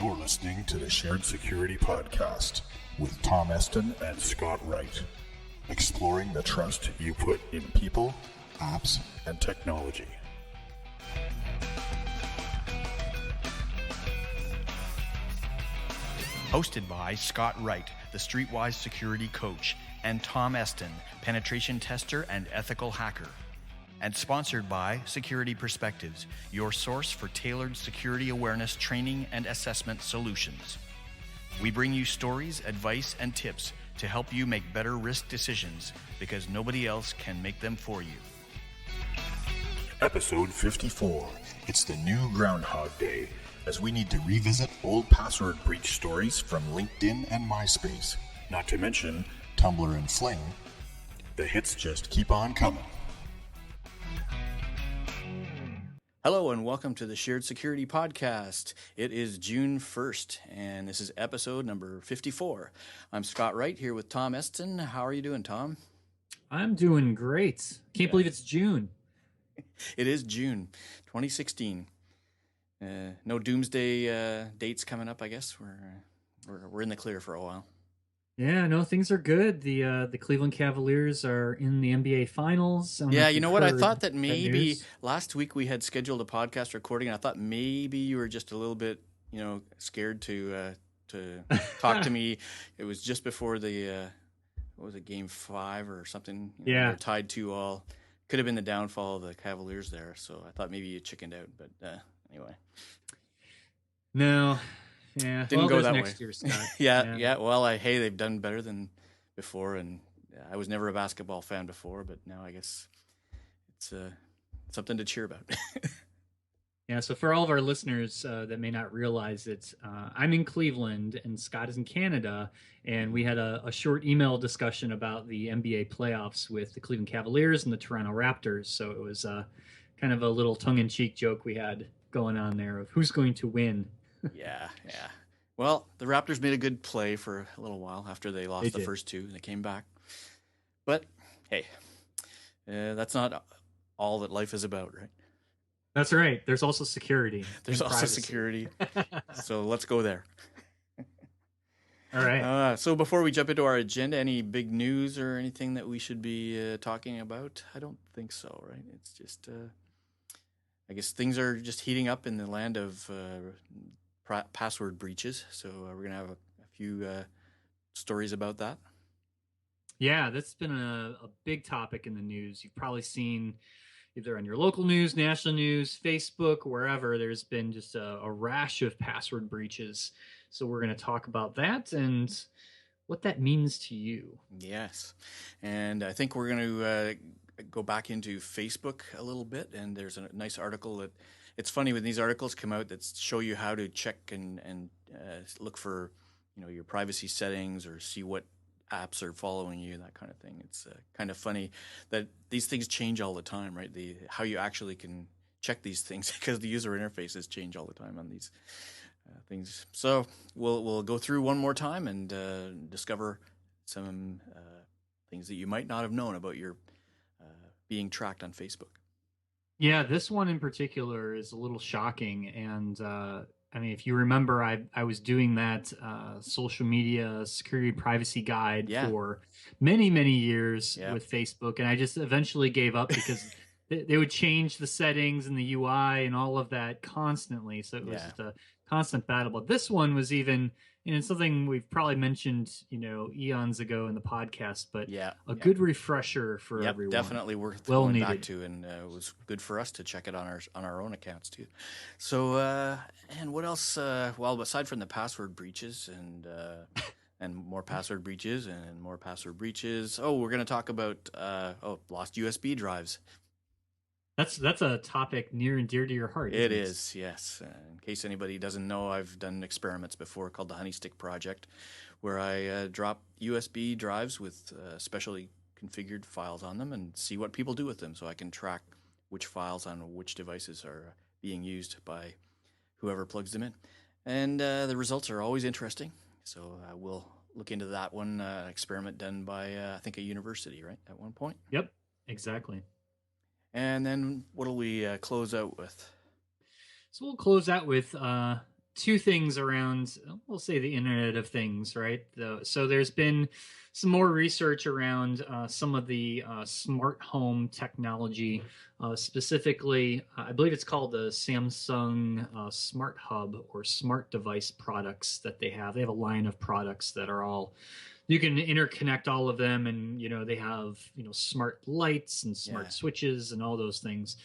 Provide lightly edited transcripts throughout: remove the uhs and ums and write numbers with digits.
You're listening to the Shared Security Podcast with Tom Eston and Scott Wright, exploring the trust you put in people, apps, and technology. Hosted by Scott Wright, the Streetwise security coach, and Tom Eston, penetration tester and ethical hacker. And sponsored by Security Perspectives, your source for tailored security awareness training and assessment solutions. We bring you stories, advice, and tips to help you make better risk decisions because nobody else can make them for you. Episode 54. It's the new Groundhog Day, as we need to revisit old password breach stories from LinkedIn and MySpace. Not to mention Tumblr and Fling. The hits just keep on coming. Hello and welcome to the Shared Security Podcast. It is June 1st and this is episode number 54. I'm Scott Wright here with Tom Eston. How are you doing, Tom? I'm doing great. Can't believe it's June. It is June 2016. No doomsday dates coming up, I guess. We're in the clear for a while. Yeah, no, things are good. The Cleveland Cavaliers are in the NBA Finals. Yeah, you know what? I thought that maybe last week we had scheduled a podcast recording, and I thought maybe you were just a little bit, scared to talk to me. It was just before the what was it, Game 5 or something? Yeah, they're tied 2-2. Could have been the downfall of the Cavaliers there. So I thought maybe you chickened out, but anyway. No. Yeah, didn't go that next way. Year, Scott. Yeah. Well, they've done better than before, and I was never a basketball fan before, but now I guess it's something to cheer about. Yeah. So for all of our listeners that may not realize it, I'm in Cleveland and Scott is in Canada, and we had a short email discussion about the NBA playoffs with the Cleveland Cavaliers and the Toronto Raptors. So it was kind of a little tongue-in-cheek joke we had going on there of who's going to win. Yeah. Well, the Raptors made a good play for a little while after they lost the first two, and they came back. But, hey, that's not all that life is about, right? That's right. There's also security. There's also security. So let's go there. All right. So before we jump into our agenda, any big news or anything that we should be talking about? I don't think so, right? It's just, I guess things are just heating up in the land of password breaches. So we're going to have a few stories about that. Yeah, that's been a big topic in the news. You've probably seen either on your local news, national news, Facebook, wherever, there's been just a rash of password breaches. So we're going to talk about that and what that means to you. Yes. And I think we're going to go back into Facebook a little bit. And there's a nice article that it's funny when these articles come out that show you how to check and look for, your privacy settings or see what apps are following you, that kind of thing. It's kind of funny that these things change all the time, right? How you actually can check these things because the user interfaces change all the time on these things. So we'll go through one more time and discover some things that you might not have known about your being tracked on Facebook. Yeah, this one in particular is a little shocking. And if you remember, I was doing that social media security privacy guide for many, many years with Facebook. And I just eventually gave up because they would change the settings and the UI and all of that constantly. So it was just a constant battle. But this one was even, and it's something we've probably mentioned, eons ago in the podcast, but a good refresher for everyone. Definitely worth going back to, and it was good for us to check it on our own accounts too. So, and what else? Well, aside from the password breaches and more password breaches and more password breaches, we're going to talk about lost USB drives. That's a topic near and dear to your heart. It is, yes. In case anybody doesn't know, I've done experiments before called the Honeystick Project, where I drop USB drives with specially configured files on them and see what people do with them, so I can track which files on which devices are being used by whoever plugs them in. And the results are always interesting, so we'll look into that one experiment done by, I think, a university, right, at one point? Yep, exactly. And then what will we close out with? So we'll close out with two things around, we'll say, the Internet of Things, right? So there's been some more research around some of the smart home technology, specifically, I believe it's called the Samsung Smart Hub or Smart Device products that they have. They have a line of products that are all, you can interconnect all of them, and they have smart lights and smart switches and all those things.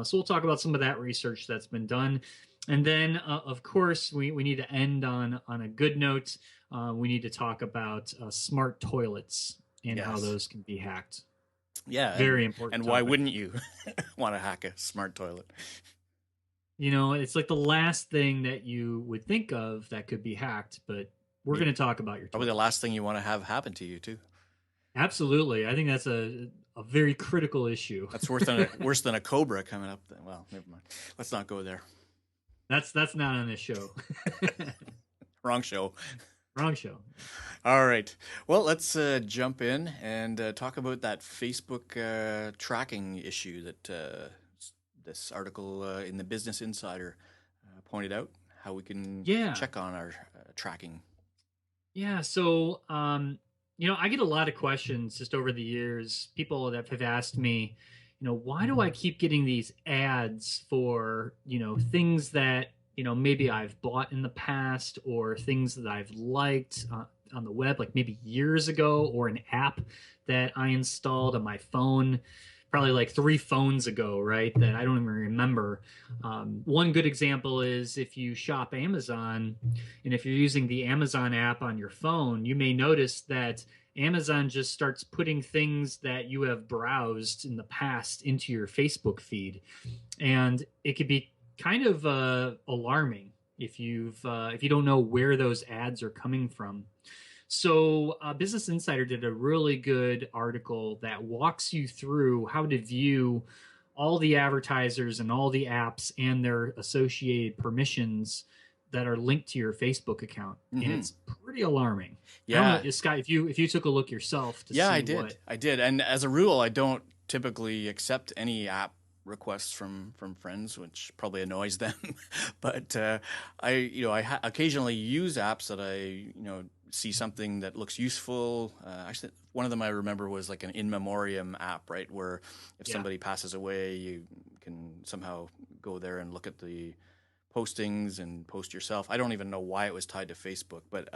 So we'll talk about some of that research that's been done. And then, of course, we need to end on a good note. We need to talk about smart toilets and how those can be hacked. Yeah. Very important. And why wouldn't you want to hack a smart toilet? It's like the last thing that you would think of that could be hacked, but we're going to talk about your toilet. Probably the last thing you want to have happen to you, too. Absolutely. I think that's a very critical issue. That's worse than a cobra coming up. Well, never mind. Let's not go there. That's not on this show. Wrong show. Wrong show. All right. Well, let's jump in and talk about that Facebook tracking issue that this article in the Business Insider pointed out, how we can check on our tracking. Yeah. So, I get a lot of questions just over the years. People that have asked me, why do I keep getting these ads for, things that, maybe I've bought in the past, or things that I've liked on the web, like maybe years ago, or an app that I installed on my phone, probably like 3 phones ago, right? That I don't even remember. One good example is if you shop Amazon, and if you're using the Amazon app on your phone, you may notice that Amazon just starts putting things that you have browsed in the past into your Facebook feed. And it could be kind of alarming if you don't know where those ads are coming from. So Business Insider did a really good article that walks you through how to view all the advertisers and all the apps and their associated permissions that are linked to your Facebook account. And it's pretty alarming. Yeah. Scott, if you took a look yourself to see I did. And as a rule, I don't typically accept any app requests from friends, which probably annoys them. But I occasionally use apps that I see something that looks useful. Actually, one of them I remember was like an in memoriam app, right? Where if somebody passes away, you can somehow go there and look at the postings and post yourself. I don't even know why it was tied to Facebook, but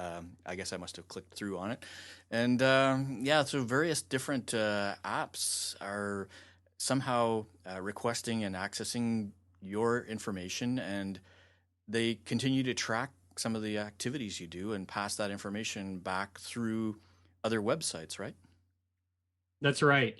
I guess I must have clicked through on it. And so various different apps are somehow requesting and accessing your information, and they continue to track some of the activities you do and pass that information back through other websites, right? That's right.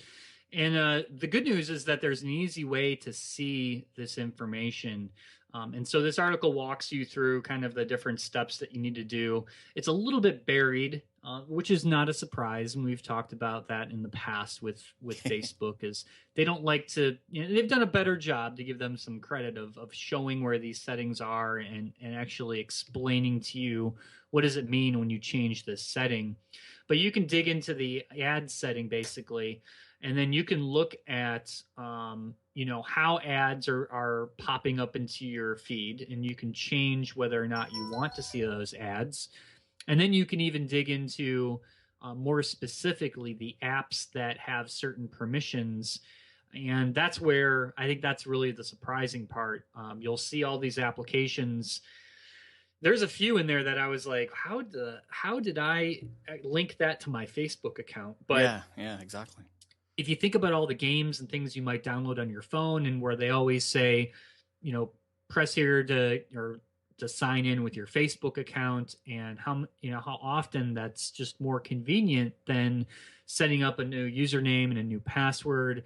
And the good news is that there's an easy way to see this information. And so this article walks you through kind of the different steps that you need to do. It's a little bit buried, which is not a surprise. And we've talked about that in the past with Facebook, is they don't like to, they've done a better job, to give them some credit, of showing where these settings are and actually explaining to you what does it mean when you change this setting. But you can dig into the ad setting basically, and then you can look at how ads are popping up into your feed, and you can change whether or not you want to see those ads. And then you can even dig into more specifically the apps that have certain permissions. And that's where I think that's really the surprising part. You'll see all these applications. There's a few in there that I was like, how did I link that to my Facebook account? But yeah, exactly. If you think about all the games and things you might download on your phone, and where they always say, press here to sign in with your Facebook account, and how often that's just more convenient than setting up a new username and a new password.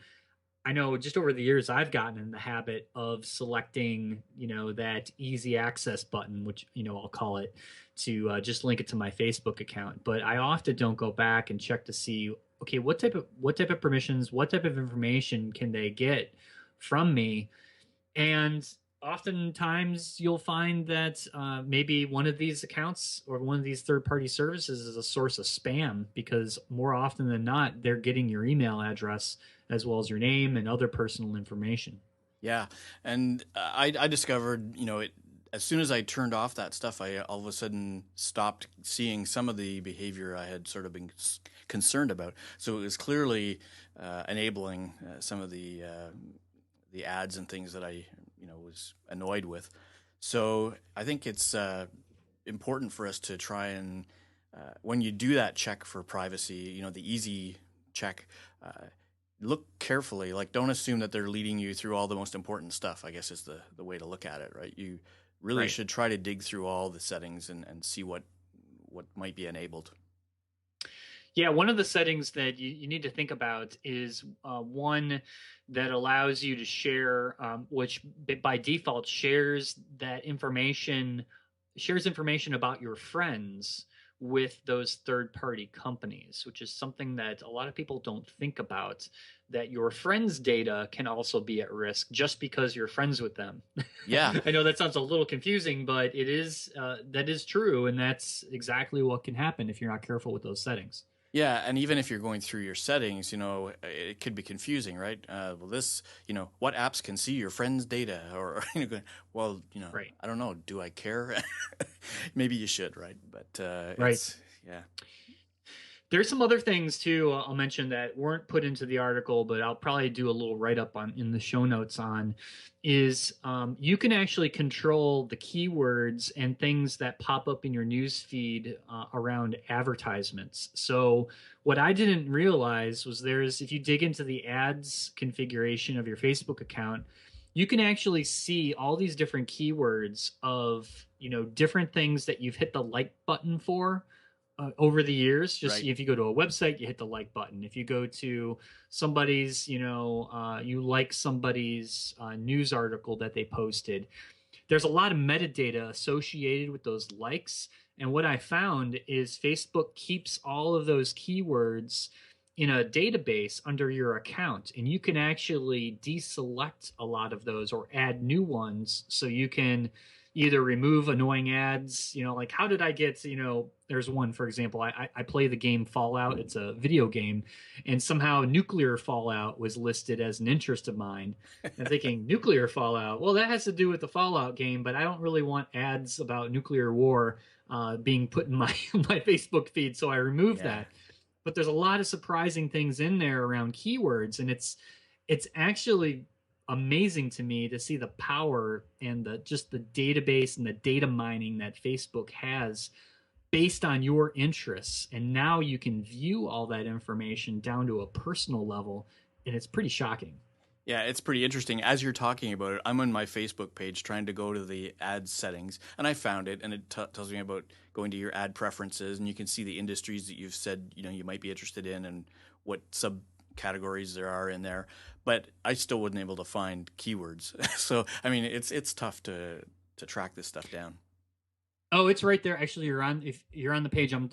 I know just over the years I've gotten in the habit of selecting, that easy access button, which, I'll call it, to just link it to my Facebook account. But I often don't go back and check to see, okay, what type of permissions, what type of information can they get from me? And oftentimes you'll find that maybe one of these accounts or one of these third-party services is a source of spam, because more often than not, they're getting your email address as well as your name and other personal information. Yeah, and I discovered, as soon as I turned off that stuff, I all of a sudden stopped seeing some of the behavior I had sort of been concerned about. So it was clearly enabling some of the ads and things that I was annoyed with. So I think it's important for us to try and when you do that check for privacy, the easy check. Look carefully. Like, don't assume that they're leading you through all the most important stuff, I guess is the way to look at it, right? You really should try to dig through all the settings and see what might be enabled. Yeah, one of the settings that you need to think about is one that allows you to share, which by default shares information about your friends with those third-party companies, which is something that a lot of people don't think about, that your friends' data can also be at risk just because you're friends with them. Yeah. I know that sounds a little confusing, but it is that is true, and that's exactly what can happen if you're not careful with those settings. Yeah, and even if you're going through your settings, it could be confusing, right? What apps can see your friends' data? Or, Right. I don't know. Do I care? Maybe you should, right? But right. Yeah. There's some other things too I'll mention that weren't put into the article, but I'll probably do a little write-up on in the show notes on, is you can actually control the keywords and things that pop up in your news feed around advertisements. So what I didn't realize was if you dig into the ads configuration of your Facebook account, you can actually see all these different keywords of, different things that you've hit the like button for. Over the years, if you go to a website, you hit the like button. If you go to somebody's, you like somebody's news article that they posted, there's a lot of metadata associated with those likes. And what I found is Facebook keeps all of those keywords in a database under your account, and you can actually deselect a lot of those or add new ones, so you can either remove annoying ads, like how did I get, there's one, for example, I play the game Fallout. It's a video game, and somehow nuclear fallout was listed as an interest of mine. I'm thinking nuclear fallout, well, that has to do with the Fallout game, but I don't really want ads about nuclear war being put in my Facebook feed, so I removed that. But there's a lot of surprising things in there around keywords, and it's actually amazing to me to see the power and the database and the data mining that Facebook has based on your interests. And now you can view all that information down to a personal level, and it's pretty shocking. Yeah, it's pretty interesting. As you're talking about it, I'm on my Facebook page trying to go to the ad settings, and I found it, and it tells me about going to your ad preferences, and you can see the industries that you've said you might be interested in and what subcategories there are in there. But I still wasn't able to find keywords. So I mean, it's tough to track this stuff down. Oh, it's right there. Actually, if you're on the page I'm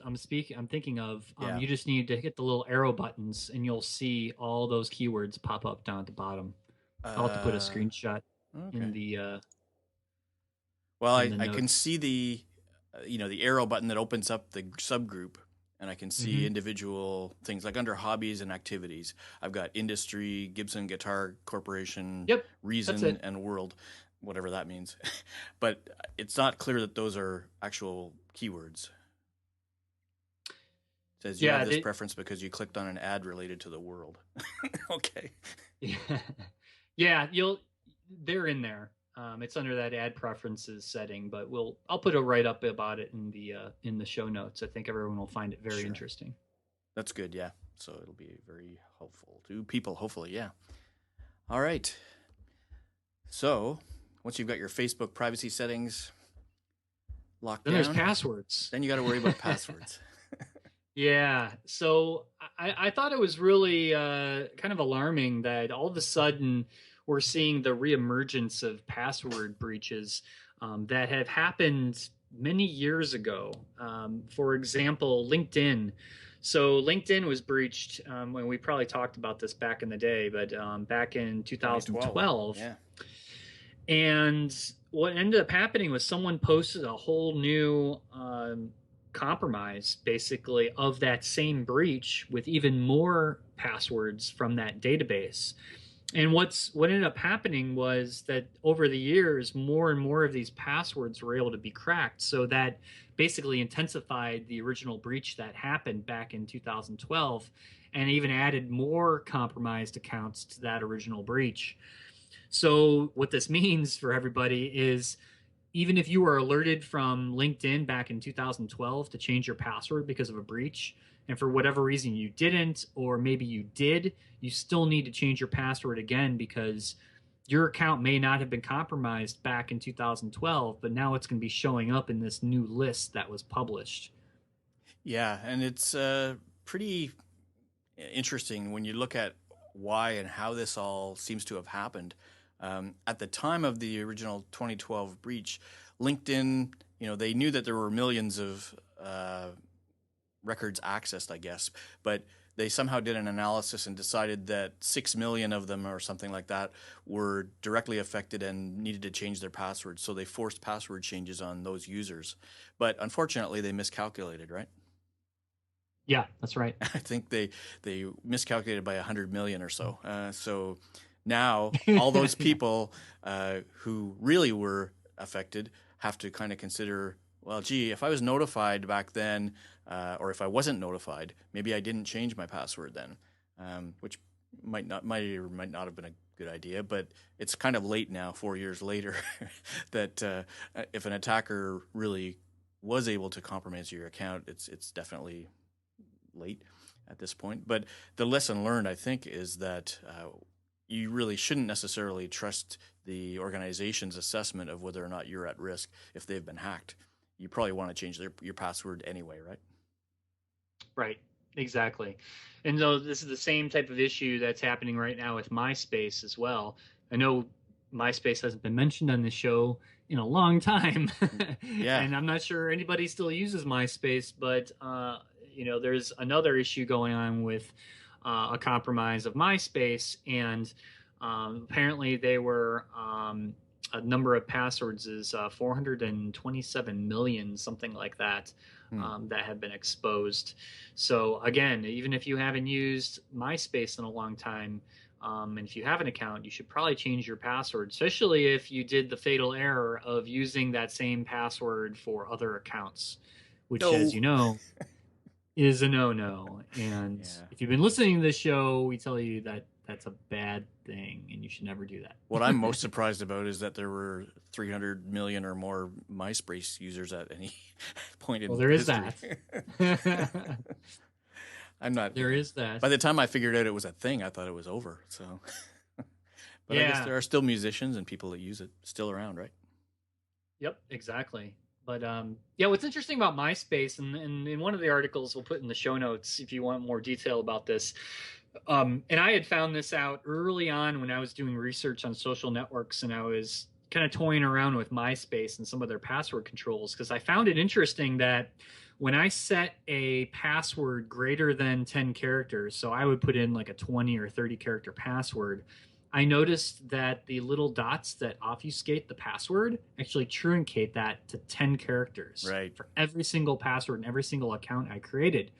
thinking of, you just need to hit the little arrow buttons, and you'll see all those keywords pop up down at the bottom. I'll have to put a screenshot in the. Well, I can see the arrow button that opens up the subgroup, and I can see individual things like under hobbies and activities. I've got industry, Gibson Guitar Corporation, Reason, and World. Whatever that means. But it's not clear that those are actual keywords. It says you have this preference because you clicked on an ad related to the world. Okay. Yeah, they're in there. It's under that ad preferences setting, but I'll put a write up about it in the show notes. I think everyone will find it very interesting. That's good, yeah. So it'll be very helpful to people, hopefully, yeah. All right. So once you've got your Facebook privacy settings locked down, then there's passwords. Then you got to worry about passwords. Yeah. So I thought it was really kind of alarming that all of a sudden we're seeing the reemergence of password breaches that have happened many years ago. For example, LinkedIn. So LinkedIn was breached when we probably talked about this back in the day, but back in 2012. Yeah. And what ended up happening was someone posted a whole new compromise, basically, of that same breach with even more passwords from that database. And what ended up happening was that over the years, more and more of these passwords were able to be cracked. So that basically intensified the original breach that happened back in 2012, and even added more compromised accounts to that original breach. So what this means for everybody is, even if you were alerted from LinkedIn back in 2012 to change your password because of a breach, and for whatever reason you didn't, or maybe you did, you still need to change your password again, because your account may not have been compromised back in 2012, but now it's going to be showing up in this new list that was published. Yeah, and it's pretty interesting when you look at why and how this all seems to have happened. At the time of the original 2012 breach, LinkedIn, they knew that there were millions of records accessed, I guess, but they somehow did an analysis and decided that 6 million of them or something like that were directly affected and needed to change their passwords. So they forced password changes on those users. But unfortunately, they miscalculated, right? Yeah, that's right. I think they miscalculated by 100 million or so. So now all those people who really were affected have to kind of consider, well, gee, if I was notified back then, or if I wasn't notified, maybe I didn't change my password then, which might or might not have been a good idea. But it's kind of late now, 4 years later, that if an attacker really was able to compromise your account, it's definitely late at this point. But the lesson learned, I think, is that you really shouldn't necessarily trust the organization's assessment of whether or not you're at risk if they've been hacked. You probably want to change your password anyway, right? Right, exactly. And so this is the same type of issue that's happening right now with MySpace as well. I know MySpace hasn't been mentioned on the show in a long time. Yeah. And I'm not sure anybody still uses MySpace, but there's another issue going on with a compromise of MySpace, and apparently they were a number of passwords is 427 million, something like that, that have been exposed. So again, even if you haven't used MySpace in a long time, and if you have an account, you should probably change your password, especially if you did the fatal error of using that same password for other accounts, which, as you know, is a no-no. And if you've been listening to this show, we tell you that that's a bad thing and you should never do that. What I'm most surprised about is that there were 300 million or more MySpace users at any point in there history. Is that. I'm not. There is that. By the time I figured out it was a thing, I thought it was over. So, but I guess there are still musicians and people that use it still around, right? Yep, exactly. But what's interesting about MySpace, and in one of the articles we'll put in the show notes if you want more detail about this. And I had found this out early on when I was doing research on social networks, and I was kind of toying around with MySpace and some of their password controls, because I found it interesting that when I set a password greater than 10 characters, so I would put in like a 20 or 30 character password, I noticed that the little dots that obfuscate the password actually truncate that to 10 characters, right, for every single password and every single account I created.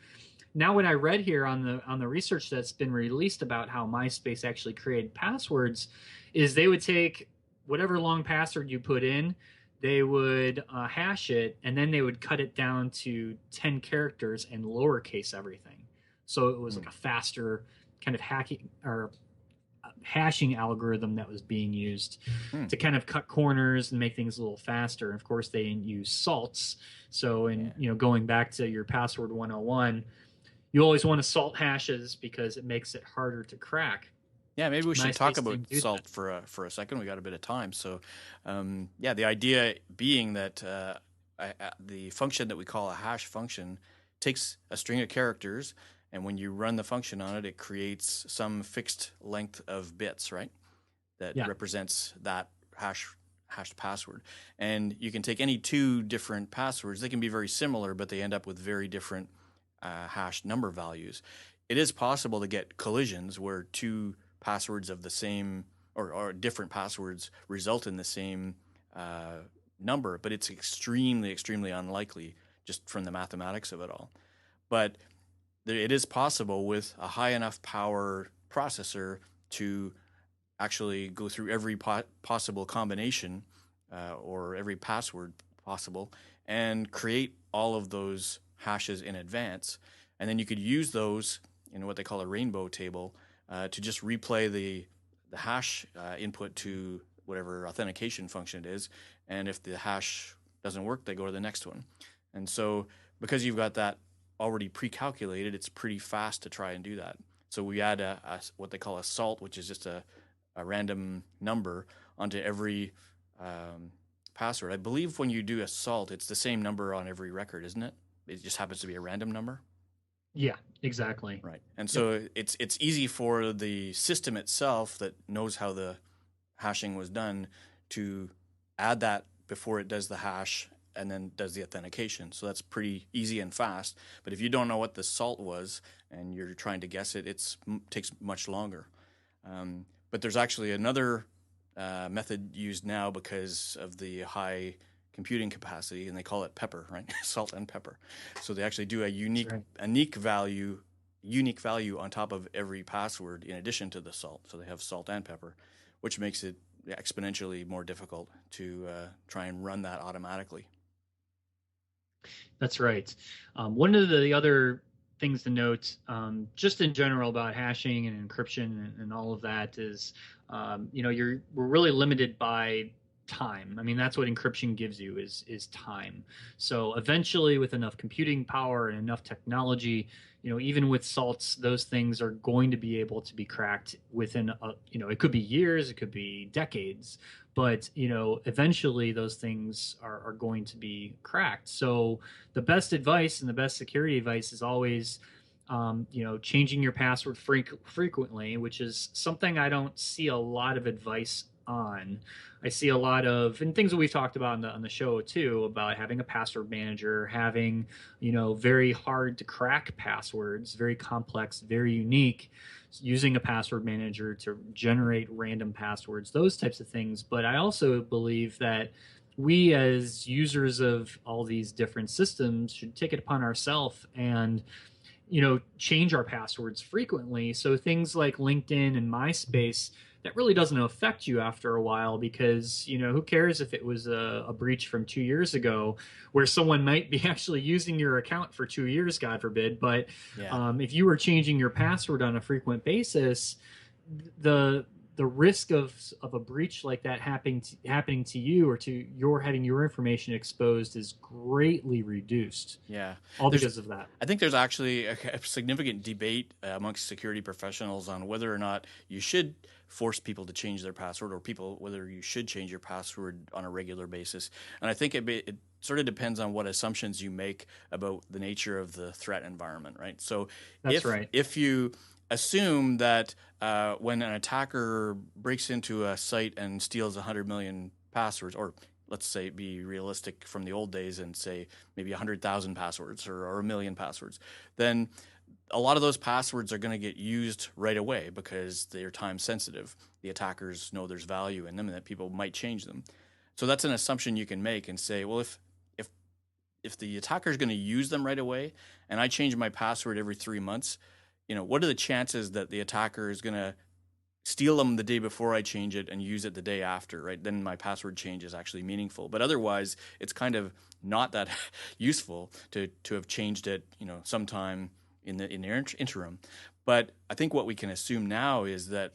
Now, what I read here on the research that's been released about how MySpace actually created passwords is they would take whatever long password you put in, they would hash it, and then they would cut it down to 10 characters and lowercase everything. So it was like a faster kind of hashing algorithm that was being used to kind of cut corners and make things a little faster. And of course, they use salts. So going back to your password 101, you always want to salt hashes because it makes it harder to crack. Yeah, maybe we should talk about salt for a second. We got a bit of time. So, the idea being that the function that we call a hash function takes a string of characters, and when you run the function on it, it creates some fixed length of bits, right? That represents that hashed password. And you can take any two different passwords. They can be very similar, but they end up with very different hash number values. It is possible to get collisions where two passwords of the same or different passwords result in the same number, but it's extremely, extremely unlikely just from the mathematics of it all. But it is possible with a high enough power processor to actually go through every possible combination or every password possible and create all of those hashes in advance. And then you could use those in what they call a rainbow table to just replay the hash input to whatever authentication function it is. And if the hash doesn't work, they go to the next one. And so because you've got that already pre-calculated, it's pretty fast to try and do that. So we add what they call a salt, which is just a random number onto every password. I believe when you do a salt, it's the same number on every record, isn't it? It just happens to be a random number. Yeah, exactly. Right. And so it's easy for the system itself that knows how the hashing was done to add that before it does the hash and then does the authentication. So that's pretty easy and fast. But if you don't know what the salt was and you're trying to guess it, it takes much longer. But there's actually another method used now because of the high computing capacity, and they call it pepper, right? Salt and pepper. So they actually do a unique value on top of every password in addition to the salt. So they have salt and pepper, which makes it exponentially more difficult to try and run that automatically. That's right. One of the other things to note, just in general about hashing and encryption and all of that is, we're really limited by time. I mean, that's what encryption gives you is time. So eventually, with enough computing power and enough technology, even with salts, those things are going to be able to be cracked within, it could be years, it could be decades, but, eventually those things are going to be cracked. So the best advice and the best security advice is always, changing your password frequently, which is something I don't see a lot of advice on. I see a lot of, and things that we've talked about on the show too, about having a password manager, having, very hard to crack passwords, very complex, very unique, using a password manager to generate random passwords, those types of things. But I also believe that we as users of all these different systems should take it upon ourselves and change our passwords frequently. So things like LinkedIn and MySpace, that really doesn't affect you after a while because, who cares if it was a breach from 2 years ago where someone might be actually using your account for 2 years, God forbid. But if you were changing your password on a frequent basis, the risk of a breach like that happening to you or to having your information exposed is greatly reduced. Yeah. All because of that. I think there's actually a significant debate amongst security professionals on whether or not you should force people to change their password or whether you should change your password on a regular basis. And I think it sort of depends on what assumptions you make about the nature of the threat environment, right? So if you assume that when an attacker breaks into a site and steals 100 million passwords, or let's say be realistic from the old days and say maybe 100,000 passwords or 1 million passwords, then a lot of those passwords are going to get used right away because they're time sensitive. The attackers know there's value in them and that people might change them. So that's an assumption you can make and say, well, if the attacker is going to use them right away and I change my password every 3 months, what are the chances that the attacker is going to steal them the day before I change it and use it the day after, right? Then my password change is actually meaningful. But otherwise, it's kind of not that useful to have changed it, sometime in the interim. But I think what we can assume now is that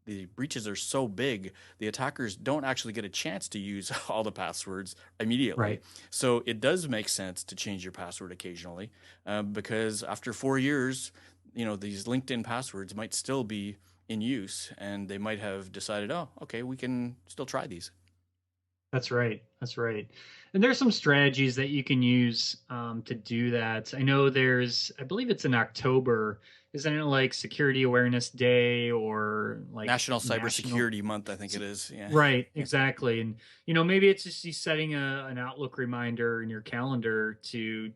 the breaches are so big, the attackers don't actually get a chance to use all the passwords immediately. Right. So it does make sense to change your password occasionally because after 4 years, these LinkedIn passwords might still be in use and they might have decided, oh, okay, we can still try these. That's right. And there's some strategies that you can use to do that. I know I believe it's in October. Isn't it like Security Awareness Day or like National Cybersecurity Month? I think it is. Yeah. Right, exactly. And maybe it's just you setting an Outlook reminder in your calendar to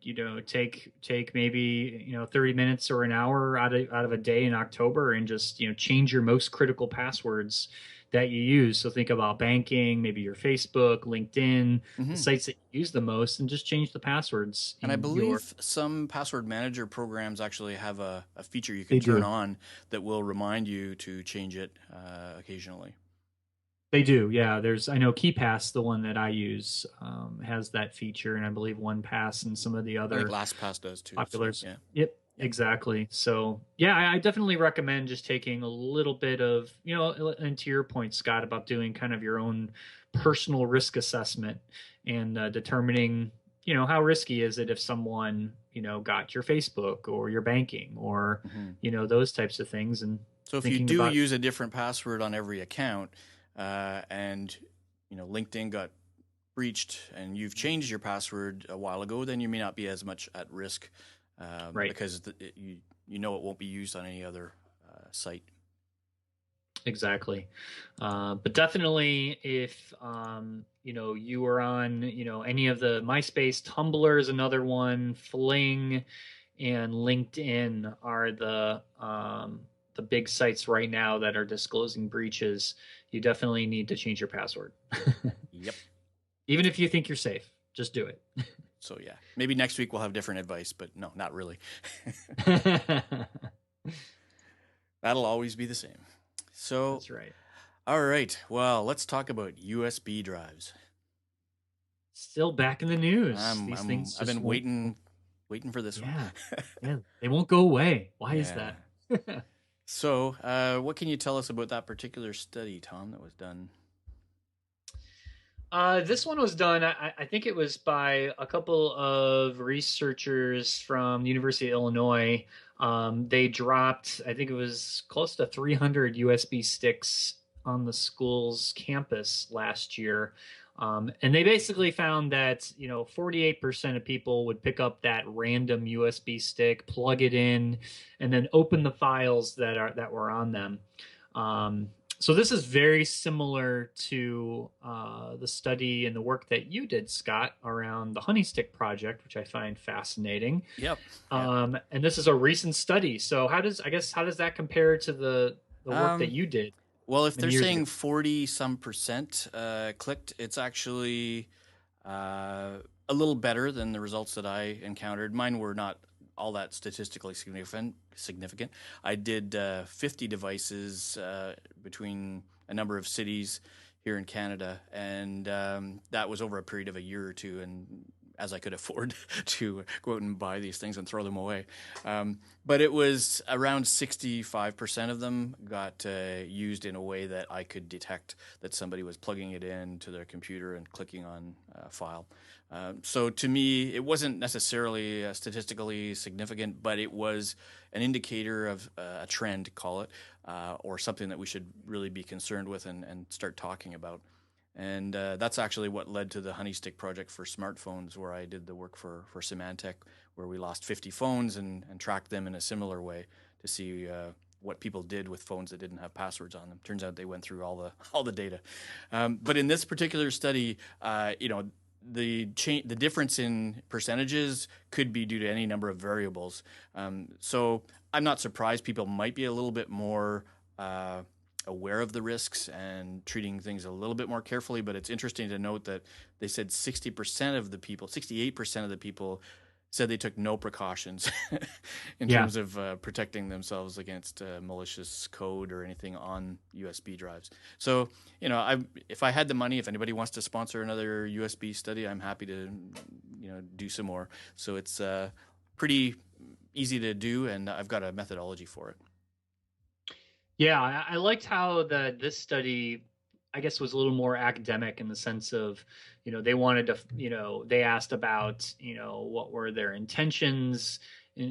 take maybe 30 minutes or an hour out of a day in October and just change your most critical passwords that you use. So think about banking, maybe your Facebook, LinkedIn, the Mm-hmm. sites that you use the most, and just change the passwords And I in your. believe some password manager programs actually have a feature you can They turn do. on that will remind you to change it occasionally. They do, yeah. I know KeyPass, the one that I use, has that feature, and I believe OnePass and some of the I think other LastPass does too. So populars. yeah, Yep, yep. exactly. So yeah, I definitely recommend just taking a little bit of, and to your point, Scott, about doing kind of your own personal risk assessment and determining, how risky is it if someone, got your Facebook or your banking or, Mm-hmm. those types of things, and So if you thinking do about. use a different password on every account, and LinkedIn got breached and you've changed your password a while ago, then you may not be as much at risk Right. because you know it won't be used on any other site. Exactly. But definitely if you are on, any of the MySpace, Tumblr is another one, Fling and LinkedIn are the big sites right now that are disclosing breaches. You definitely need to change your password. Yep. Even if you think you're safe, just do it. So yeah, maybe next week we'll have different advice, but no, not really. That'll always be the same. So, That's right. all right. Well, let's talk about USB drives. Still back in the news. These things I've just been won't. waiting for this one. Yeah. Yeah. They won't go away. Why is Yeah. that? So, what can you tell us about that particular study, Tom, that was done? This one was done, I think it was by a couple of researchers from the University of Illinois. They dropped, I think it was close to 300 USB sticks on the school's campus last year. And they basically found that, 48% of people would pick up that random USB stick, plug it in, and then open the files that were on them. So this is very similar to the study and the work that you did, Scott, around the Honey Stick project, which I find fascinating. Yep. And this is a recent study. So how does that compare to the work that Um, you did well, if many they're years ago? saying 40 some percent clicked, it's actually a little better than the results that I encountered. Mine were not all that statistically significant. I did 50 devices between a number of cities here in Canada, and that was over a period of a year or two. And as I could afford to go out and buy these things and throw them away. But it was around 65% of them got used in a way that I could detect that somebody was plugging it into their computer and clicking on a file. So to me, it wasn't necessarily statistically significant, but it was an indicator of a trend, call it, or something that we should really be concerned with and start talking about. And that's actually what led to the Honey Stick project for smartphones, where I did the work for Symantec, where we lost 50 phones and tracked them in a similar way to see what people did with phones that didn't have passwords on them. Turns out they went through all the data. But in this particular study, the difference in percentages could be due to any number of variables. So I'm not surprised people might be a little bit more aware of the risks and treating things a little bit more carefully. But it's interesting to note that they said 68% of the people said they took no precautions in terms of protecting themselves against malicious code or anything on USB drives. So, if I had the money, if anybody wants to sponsor another USB study, I'm happy to, do some more. So it's pretty easy to do, and I've got a methodology for it. Yeah, I liked how this study, I guess, was a little more academic in the sense of, they wanted to, they asked about, what were their intentions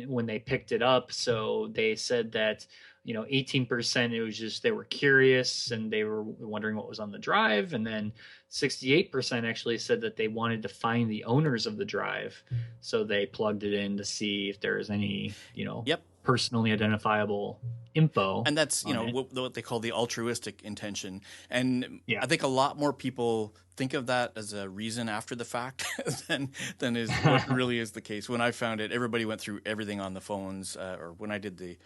when they picked it up. So they said that, 18% it was just they were curious and they were wondering what was on the drive, and then 68% actually said that they wanted to find the owners of the drive, so they plugged it in to see if there was any, Yep. personally identifiable info. And that's what they call the altruistic intention. And I think a lot more people think of that as a reason after the fact than is what really is the case. When I found it, everybody went through everything on the phones, or when I did the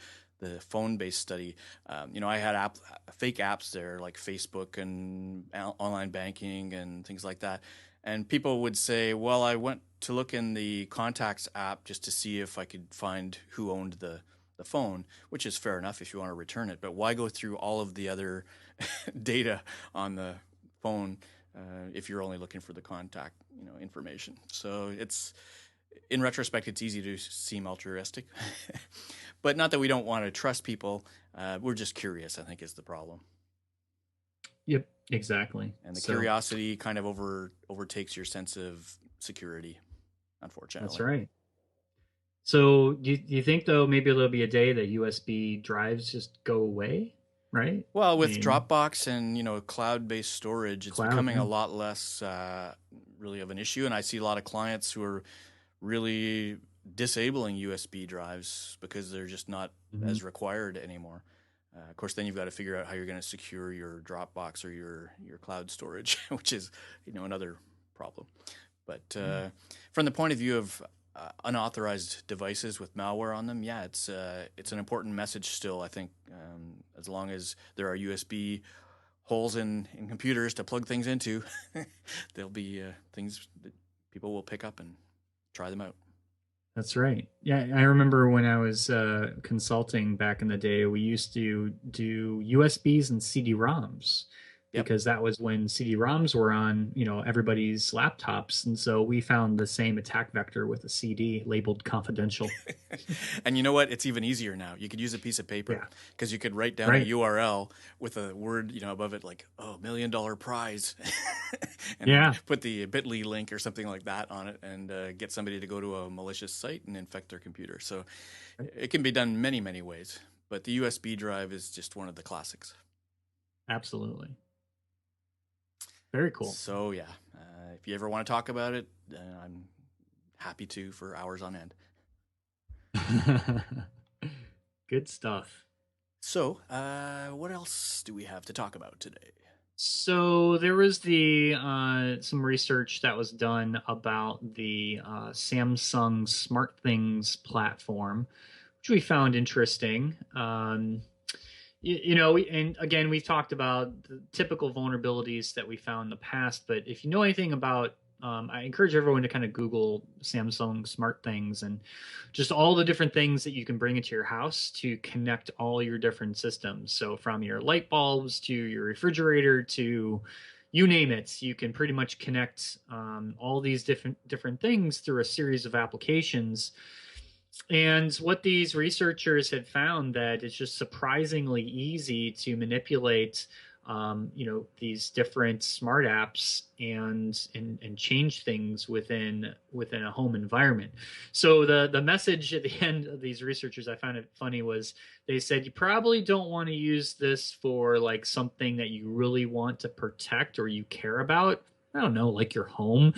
the phone-based study, I had fake apps there like Facebook and online banking and things like that. And people would say, well, I went to look in the contacts app just to see if I could find who owned the phone, which is fair enough if you want to return it. But why go through all of the other data on the phone if you're only looking for the contact information? So in retrospect, it's easy to seem altruistic, but not that we don't want to trust people. We're just curious, I think, is the problem. Yep, exactly. And the curiosity kind of overtakes your sense of security, unfortunately. That's right. So do you think, though, maybe there'll be a day that USB drives just go away, right? Well, with Dropbox and, cloud-based storage, it's becoming a lot less really of an issue. And I see a lot of clients who are really disabling USB drives because they're just not as required anymore. Of course, then you've got to figure out how you're going to secure your Dropbox or your cloud storage, which is another problem. But from the point of view of unauthorized devices with malware on them, yeah, it's an important message still. I think as long as there are USB holes in computers to plug things into, there'll be things that people will pick up and try them out. That's right. Yeah, I remember when I was consulting back in the day, we used to do USBs and CD-ROMs. Yep. Because that was when CD-ROMs were on, everybody's laptops. And so we found the same attack vector with a CD labeled confidential. And you know what? It's even easier now. You could use a piece of paper because you could write down a URL with a word, above it like, $1 million prize. And put the bit.ly link or something like that on it and get somebody to go to a malicious site and infect their computer. So it can be done many, many ways. But the USB drive is just one of the classics. Absolutely. Very cool. So, yeah, if you ever want to talk about it, I'm happy to for hours on end. Good stuff. So, what else do we have to talk about today? So there was some research that was done about the Samsung SmartThings platform, which we found interesting. And again, we've talked about the typical vulnerabilities that we found in the past, but if you know anything about, I encourage everyone to kind of Google Samsung SmartThings and just all the different things that you can bring into your house to connect all your different systems. So from your light bulbs to your refrigerator to you name it, you can pretty much connect all these different things through a series of applications. And what these researchers had found that it's just surprisingly easy to manipulate, these different smart apps and change things within a home environment. So the message at the end of these researchers, I found it funny, was they said you probably don't want to use this for like something that you really want to protect or you care about. I don't know, like your home,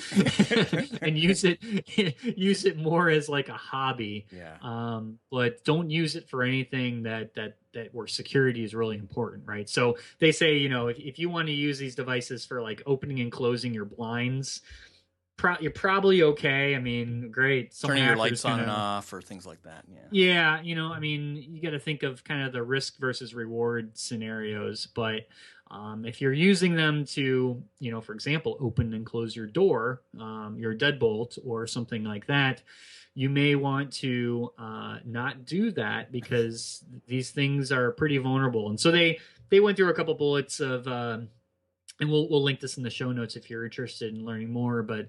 and use it more as like a hobby. Yeah. But don't use it for anything that where security is really important, right? So they say, if you want to use these devices for like opening and closing your blinds, you're probably okay. I mean, great. Turning your lights on and off or things like that. Yeah. You got to think of kind of the risk versus reward scenarios, but if you're using them to, for example, open and close your door, your deadbolt or something like that, you may want to not do that because these things are pretty vulnerable. And so they went through a couple bullets of, and we'll link this in the show notes if you're interested in learning more. But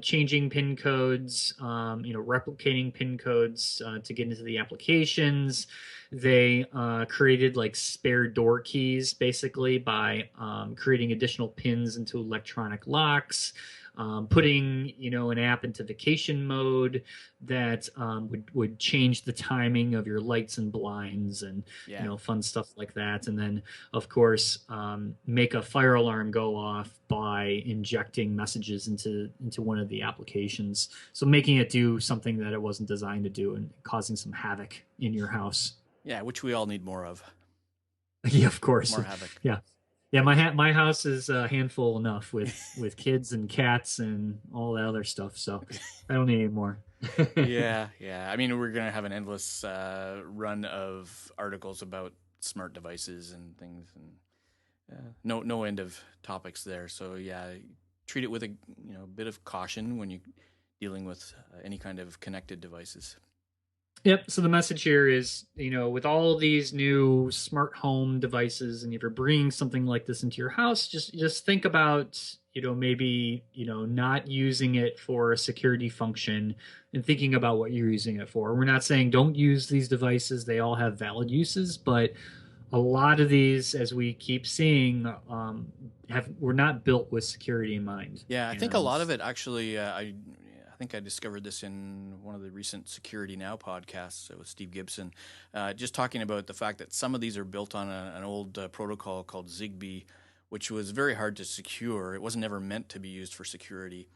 changing PIN codes, replicating PIN codes to get into the applications. They created like spare door keys basically by creating additional pins into electronic locks. Putting an app into vacation mode that would change the timing of your lights and blinds and fun stuff like that. And then of course make a fire alarm go off by injecting messages into one of the applications, so making it do something that it wasn't designed to do and causing some havoc in your house. Yeah, which we all need more of. Yeah, of course. More havoc. Yeah. Yeah, my house is a handful enough with kids and cats and all that other stuff, so I don't need any more. Yeah, yeah. I mean, we're gonna have an endless run of articles about smart devices and things, and no end of topics there. So yeah, treat it with a bit of caution when you are dealing with any kind of connected devices. Yep. So the message here is, with all these new smart home devices, and if you're bringing something like this into your house, just think about, maybe, not using it for a security function and thinking about what you're using it for. We're not saying don't use these devices. They all have valid uses, but a lot of these, as we keep seeing, were not built with security in mind. Yeah, I think a lot of it actually, I think I discovered this in one of the recent Security Now podcasts with Steve Gibson, just talking about the fact that some of these are built on an old protocol called Zigbee, which was very hard to secure. It wasn't ever meant to be used for security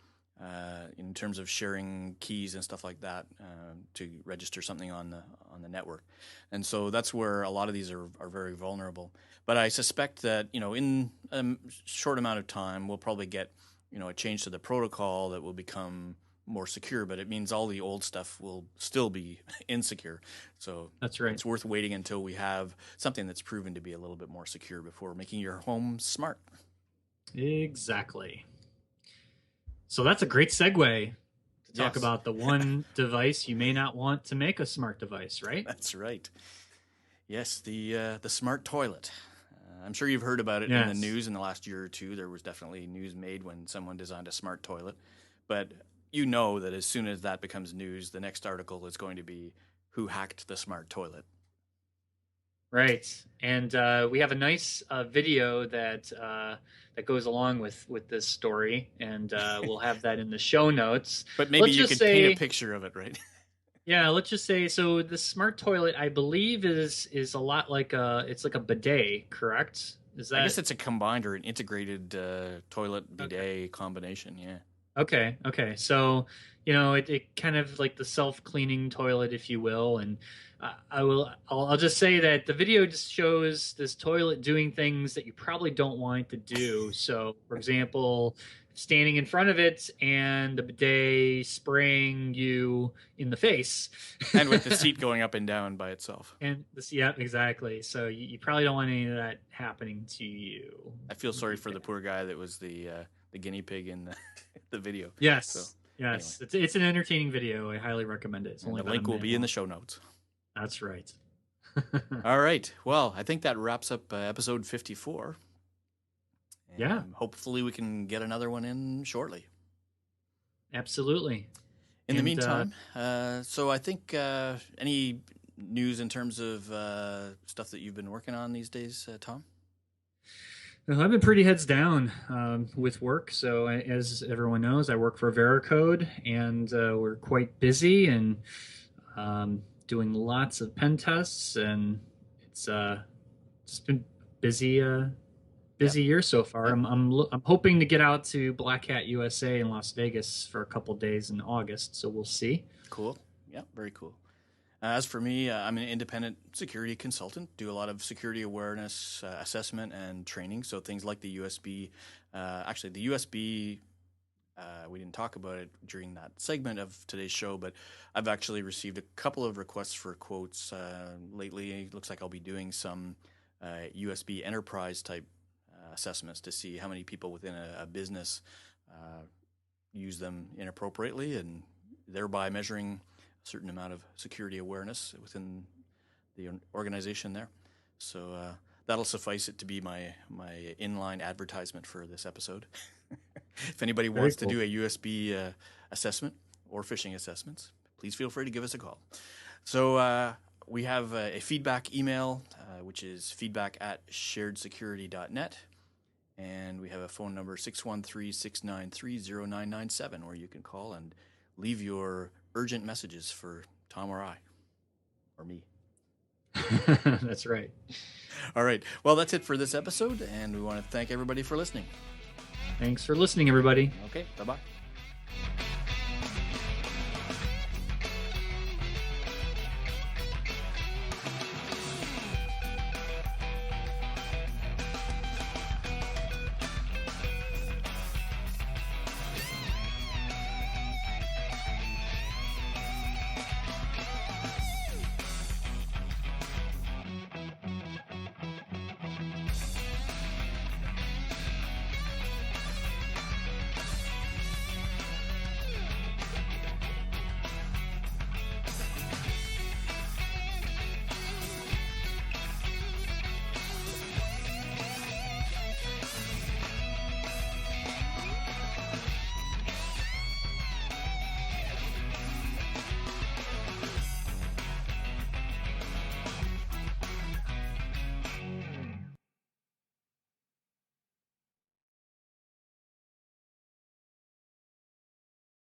in terms of sharing keys and stuff like that to register something on the network. And so that's where a lot of these are very vulnerable. But I suspect that, in a short amount of time, we'll probably get, a change to the protocol that will become more secure, but it means all the old stuff will still be insecure. So that's right. It's worth waiting until we have something that's proven to be a little bit more secure before making your home smart. Exactly. So that's a great segue to talk about the one device you may not want to make a smart device, right? That's right. Yes, the smart toilet. I'm sure you've heard about it in the news in the last year or two. There was definitely news made when someone designed a smart toilet. But you know that as soon as that becomes news, the next article is going to be who hacked the smart toilet. Right. And we have a nice video that goes along with this story, and we'll have that in the show notes. But maybe you could paint a picture of it, right? Yeah, let's just say, so the smart toilet, I believe, is a lot like it's like a bidet, correct? Is that? I guess it's a combined or an integrated toilet bidet combination, yeah. Okay. So, it kind of like the self-cleaning toilet, if you will. And I'll just say that the video just shows this toilet doing things that you probably don't want it to do. So, for example, standing in front of it and the bidet spraying you in the face. And with the seat going up and down by itself. Yeah, exactly. So you probably don't want any of that happening to you. I feel sorry for the poor guy that was the guinea pig in the video. Yes. So, yes. Anyway. It's an entertaining video. I highly recommend it. The link will be in the show notes. That's right. All right. Well, I think that wraps up episode 54. Yeah. Hopefully we can get another one in shortly. Absolutely. In the meantime, so I think any news in terms of stuff that you've been working on these days, Tom? Well, I've been pretty heads down with work. So as everyone knows, I work for Veracode, and we're quite busy and doing lots of pen tests, and it's just been busy year so far. Yep. I'm hoping to get out to Black Hat USA in Las Vegas for a couple days in August, so we'll see. Cool. Yeah, very cool. As for me, I'm an independent security consultant, do a lot of security awareness assessment and training, so things like the USB. Actually, the USB, we didn't talk about it during that segment of today's show, but I've actually received a couple of requests for quotes lately. It looks like I'll be doing some USB enterprise type assessments to see how many people within a business use them inappropriately, and thereby measuring a certain amount of security awareness within the organization there. So that'll suffice it to be my inline advertisement for this episode. If anybody wants to do a USB assessment or phishing assessments, please feel free to give us a call. So we have a feedback email, which is feedback@sharedsecurity.net. And we have a phone number, 613-693-0997, where you can call and leave your urgent messages for Tom or I, or me. That's right. All right. Well, that's it for this episode, and we want to thank everybody for listening. Thanks for listening, everybody. Okay. Bye-bye.